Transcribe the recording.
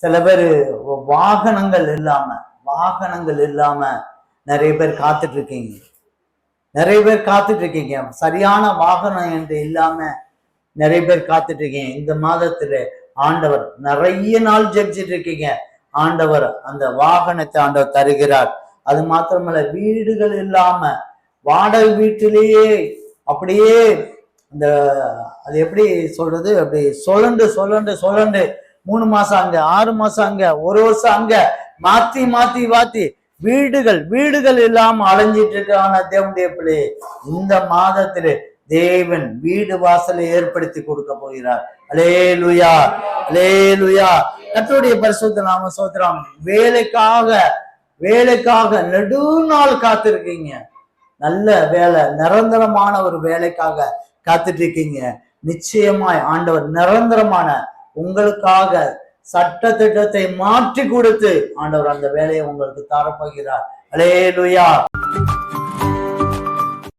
சில பேர் வாகனங்கள் இல்லாம நிறைய பேர் காத்துட்டு இருக்கீங்க. சரியான வாகனம் என்று இல்லாம நிறைய பேர் காத்துட்டு இருக்கீங்க. இந்த மாதத்துல ஆண்டவர் நிறைய நாள் ஜெபிச்சுட்டு இருக்கீங்க. ஆண்டவர் அந்த வாகனத்தை ஆண்டவர் தருகிறார். அது மாத்திரமல்ல, வீடுகள் இல்லாம வாடகை வீட்டிலேயே அப்படியே இந்த அது எப்படி சொல்றது, அப்படி சொலண்டு 3 மாசம் அங்க, 6 மாசம் அங்க, 1 வருஷம் அங்க, மாத்தி வீடுகள் இல்லாம அலைஞ்சிட்டு இருக்கான தேவனுடைய பிள்ளை, இந்த மாதத்திலே தேவன் வீடு வாசலை ஏற்படுத்தி கொடுக்க போகிறார். அல்லேலூயா, அல்லேலூயா. கர்த்தருடைய பரிசுத்த நாம ஸ்தோத்திரம். வேலைக்காக நெடுநாள் காத்திருக்கீங்க. நல்ல வேலை, நிரந்தரமான ஒரு வேலைக்காக காத்துட்டு இருக்கீங்க. நிச்சயமாய் ஆண்டவர் நிரந்தரமான உங்களுக்காக சட்ட திட்டத்தை மாற்றி கொடுத்து ஆண்டவர் அந்த வேலையை உங்களுக்கு தரப்போகிறார். அல்லேலூயா.